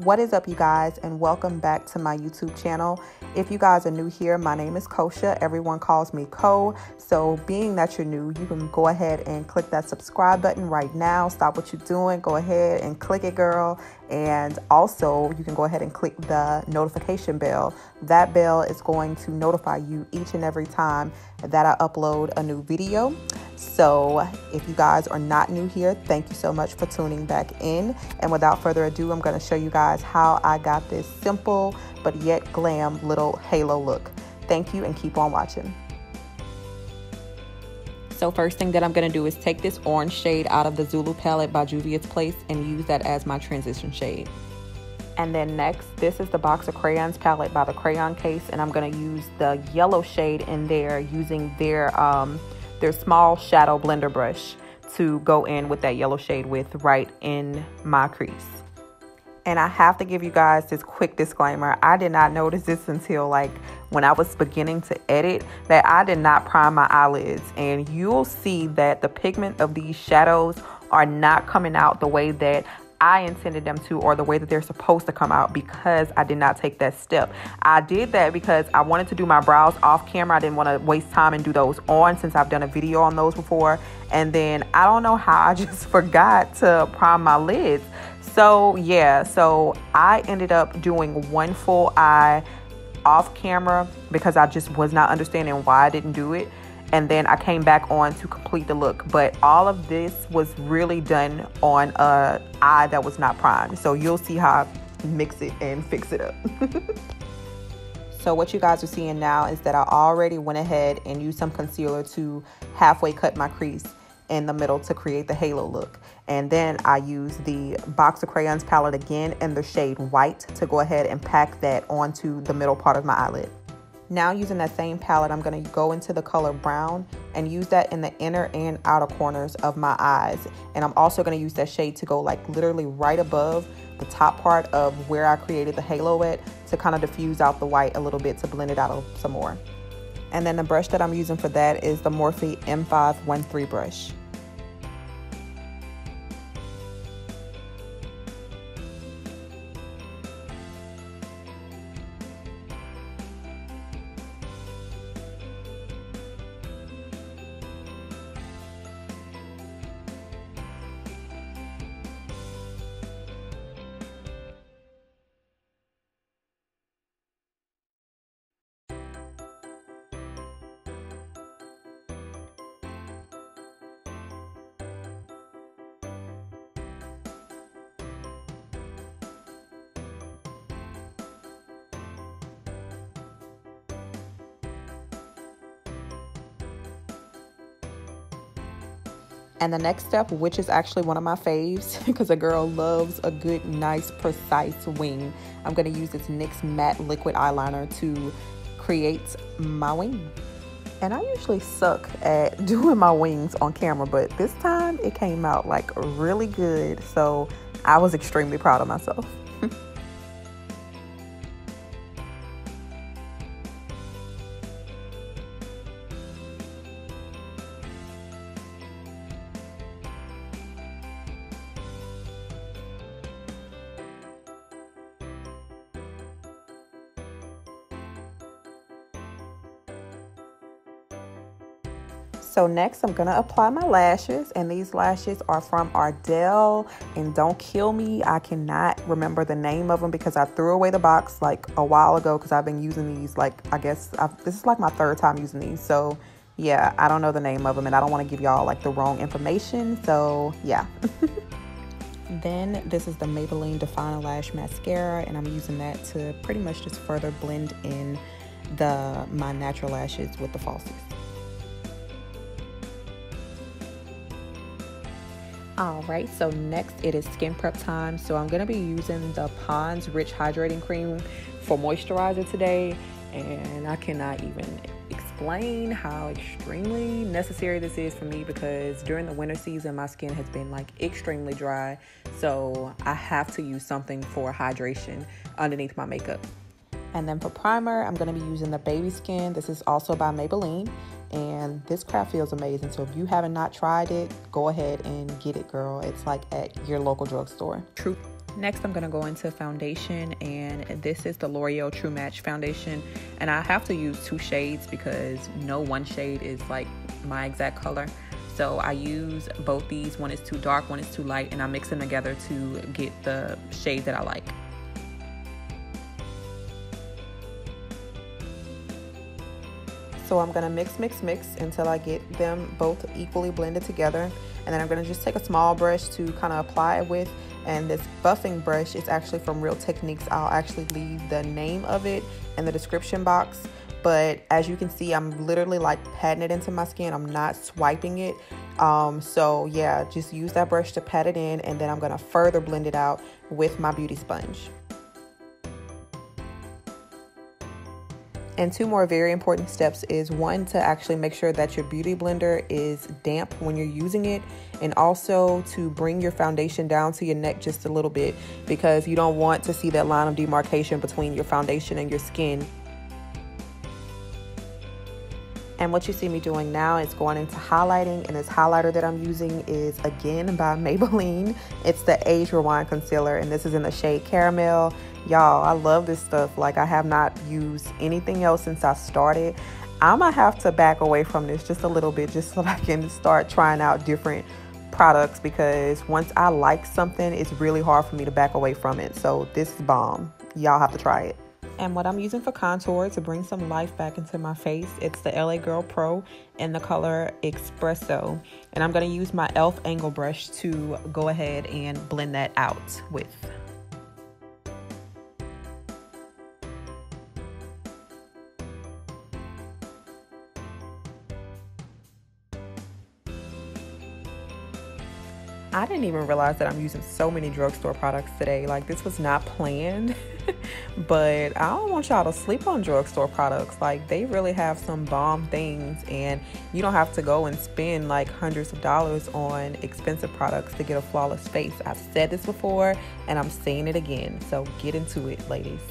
What is up, you guys, and welcome back to my YouTube channel. If you guys are new here, my name is Kosha. Everyone calls me Ko. So being that you're new, you can go ahead and click that subscribe button right now. Stop what you're doing. Go ahead and click it, girl. And also, you can go ahead and click the notification bell. That bell is going to notify you each and every time that I upload a new video. So if you guys are not new here, thank you so much for tuning back in. And without further ado, I'm going to show you guys how I got this simple but yet glam little halo look. Thank you and keep on watching. So first thing that I'm going to do is take this orange shade out of the Zulu Palette by Juvia's Place and use that as my transition shade. And then next, this is the box of Crayons Palette by the Crayon Case, and I'm going to use the yellow shade in there using their small shadow blender brush to go in with that yellow shade with right in my crease. And I have to give you guys this quick disclaimer. I did not notice this until like when I was beginning to edit, that I did not prime my eyelids. And you'll see that the pigment of these shadows are not coming out the way that I intended them to, or the way that they're supposed to come out, because I did not take that step. I did that because I wanted to do my brows off camera. I didn't want to waste time and do those on, since I've done a video on those before. And then I don't know how I just forgot to prime my lids. So yeah, so I ended up doing one full eye off camera because I just was not understanding why I didn't do it. And then I came back on to complete the look. But all of this was really done on an eye that was not primed. So you'll see how I mix it and fix it up. So what you guys are seeing now is that I already went ahead and used some concealer to halfway cut my crease in the middle to create the halo look. And then I used the box of Crayons palette again in the shade White to go ahead and pack that onto the middle part of my eyelid. Now using that same palette, I'm going to go into the color Brown and use that in the inner and outer corners of my eyes. And I'm also going to use that shade to go like literally right above the top part of where I created the halo at, to kind of diffuse out the white a little bit to blend it out some more. And then the brush that I'm using for that is the Morphe M513 Brush. And the next step, which is actually one of my faves, because a girl loves a good, nice, precise wing. I'm going to use this NYX Matte Liquid Eyeliner to create my wing. And I usually suck at doing my wings on camera, but this time it came out like really good. So I was extremely proud of myself. So next, I'm going to apply my lashes, and these lashes are from Ardell, and don't kill me, I cannot remember the name of them because I threw away the box like a while ago, because I've been using these like, this is like my third time using these. So yeah, I don't know the name of them, and I don't want to give y'all like the wrong information. So yeah. Then this is the Maybelline Define Lash Mascara, and I'm using that to pretty much just further blend in my natural lashes with the falsies. Alright, so next it is skin prep time. So I'm going to be using the Pond's Rich Hydrating Cream for moisturizer today. And I cannot even explain how extremely necessary this is for me, because during the winter season, my skin has been like extremely dry. So I have to use something for hydration underneath my makeup. And then for primer, I'm going to be using the Baby Skin. This is also by Maybelline. And this crap feels amazing. So if you haven't not tried it, go ahead and get it, girl. It's like at your local drugstore. Next, I'm going to go into foundation, and this is the L'Oreal Tru Match Foundation, and I have to use 2 shades because no one shade is like my exact color. So I use both these. One is too dark, one is too light, and I mix them together to get the shade that I like. So I'm gonna mix until I get them both equally blended together. And then I'm gonna just take a small brush to kind of apply it with. And this buffing brush is actually from Real Techniques. I'll actually leave the name of it in the description box. But as you can see, I'm literally like patting it into my skin. I'm not swiping it. So yeah, just use that brush to pat it in. And then I'm gonna further blend it out with my beauty sponge. And 2 more very important steps is 1, to actually make sure that your beauty blender is damp when you're using it, and also to bring your foundation down to your neck just a little bit, because you don't want to see that line of demarcation between your foundation and your skin. And what you see me doing now is going into highlighting, and this highlighter that I'm using is again by Maybelline. It's the Age Rewind Concealer, and this is in the shade Caramel. Y'all, I love this stuff. Like, I have not used anything else since I started. I'm gonna have to back away from this just a little bit just so I can start trying out different products, because once I like something, it's really hard for me to back away from it. So this is bomb. Y'all have to try it. And what I'm using for contour to bring some life back into my face, it's the LA Girl Pro in the color Expresso. And I'm going to use my e.l.f. angle brush to go ahead and blend that out with. I didn't even realize that I'm using so many drugstore products today. Like, this was not planned, but I don't want y'all to sleep on drugstore products. Like, they really have some bomb things, and you don't have to go and spend like hundreds of dollars on expensive products to get a flawless face. I've said this before, and I'm saying it again. So get into it, ladies.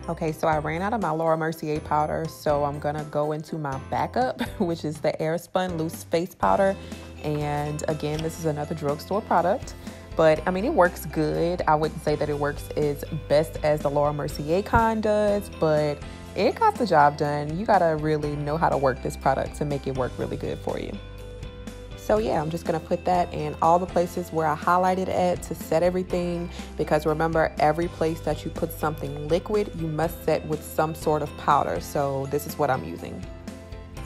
Okay, so I ran out of my Laura Mercier powder, so I'm gonna go into my backup, which is the Airspun Loose Face Powder. And again, this is another drugstore product, but I mean, it works good. I wouldn't say that it works as best as the Laura Mercier kind does, but it got the job done. You gotta really know how to work this product to make it work really good for you. So yeah, I'm just gonna put that in all the places where I highlighted at to set everything, because remember, every place that you put something liquid, you must set with some sort of powder. So this is what I'm using.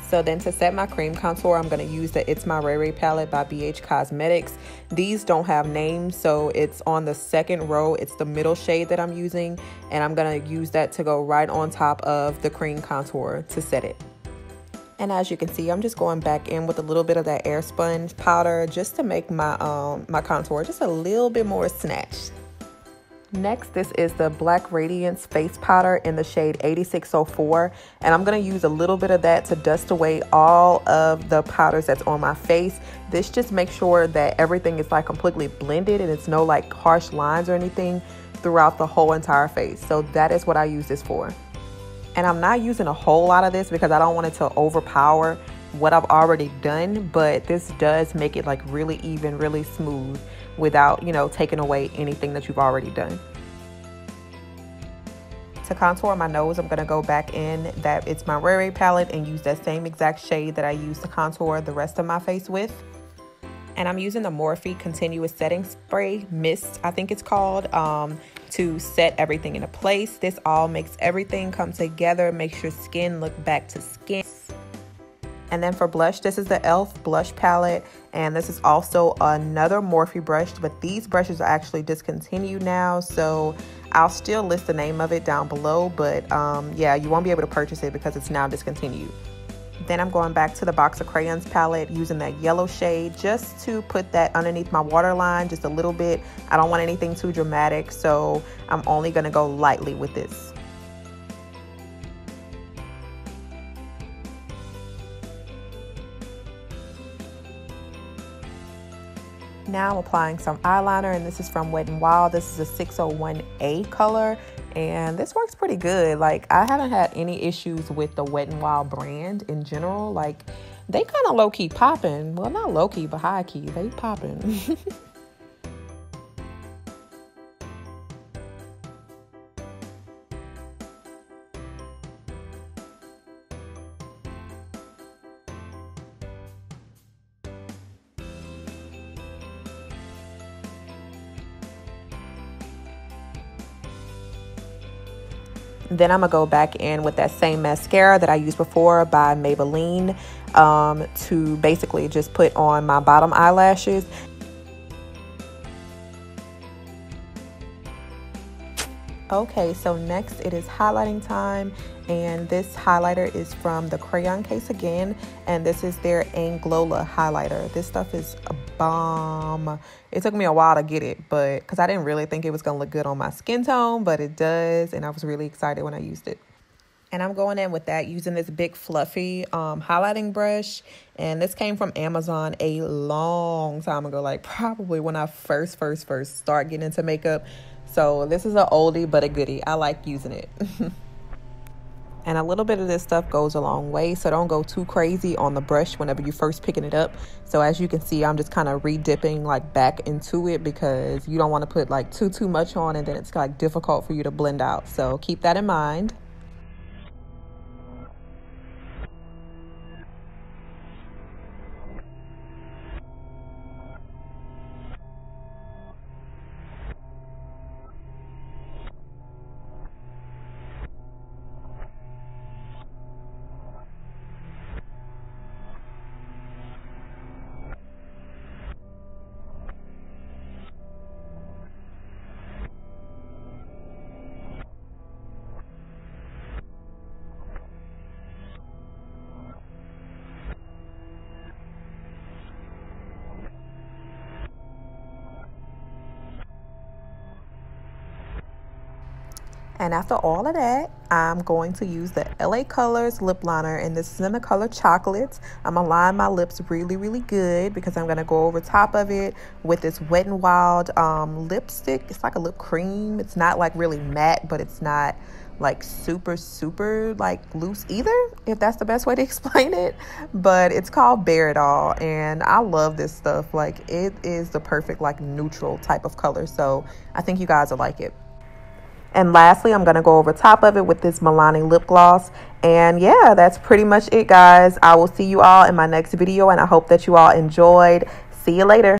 So then to set my cream contour, I'm gonna use the It's My Raye Raye Palette by BH Cosmetics. These don't have names, so it's on the second row. It's the middle shade that I'm using, and I'm gonna use that to go right on top of the cream contour to set it. And as you can see, I'm just going back in with a little bit of that Airspun powder just to make my my contour just a little bit more snatched. Next, this is the Black Radiance Face Powder in the shade 8604. And I'm going to use a little bit of that to dust away all of the powders that's on my face. This just makes sure that everything is like completely blended and it's no like harsh lines or anything throughout the whole entire face. So that is what I use this for. And I'm not using a whole lot of this because I don't want it to overpower what I've already done, but this does make it like really even, really smooth without, you know, taking away anything that you've already done. To contour my nose, I'm going to go back in that It's My Raye Raye palette and use that same exact shade that I used to contour the rest of my face with. And I'm using the Morphe Continuous Setting Spray Mist, I think it's called, to set everything into place. This all makes everything come together, makes your skin look back to skin. And then for blush, this is the e.l.f. blush palette, and this is also another Morphe brush, but these brushes are actually discontinued now, so I'll still list the name of it down below, but yeah, you won't be able to purchase it because it's now discontinued. Then I'm going back to the box of Crayons palette using that yellow shade just to put that underneath my waterline just a little bit. I don't want anything too dramatic, so I'm only going to go lightly with this. Now I'm applying some eyeliner, and this is from Wet n Wild. This is a 601A color, and this works pretty good. Like, I haven't had any issues with the Wet n Wild brand in general. Like, they kind of low-key popping. Well, not low-key, but high-key. They popping. Then I'm going to go back in with that same mascara that I used before by Maybelline to basically just put on my bottom eyelashes. Okay, so next it is highlighting time, and this highlighter is from the Crayon Case again, and this is their Anglowla Highlighter. This stuff is a bomb. It took me a while to get it, but because I didn't really think it was going to look good on my skin tone, but it does, and I was really excited when I used it. And I'm going in with that using this big fluffy highlighting brush, and this came from Amazon a long time ago, like probably when I first start getting into makeup. So this is an oldie but a goodie. I like using it. And a little bit of this stuff goes a long way, so don't go too crazy on the brush whenever you're first picking it up. So as you can see, I'm just kind of re-dipping like back into it because you don't want to put like too much on, and then it's like difficult for you to blend out. So keep that in mind. And after all of that, I'm going to use the LA Colors lip liner, and this is in the color Chocolate. I'm gonna line my lips really good because I'm gonna go over top of it with this Wet n Wild lipstick. It's like a lip cream. It's not like really matte, but it's not like super like loose either, if that's the best way to explain it. But it's called Bear It All, and I love this stuff. Like, it is the perfect like neutral type of color, so I think you guys will like it. And lastly, I'm going to go over top of it with this Milani Lip Gloss. And yeah, that's pretty much it, guys. I will see you all in my next video, and I hope that you all enjoyed. See you later.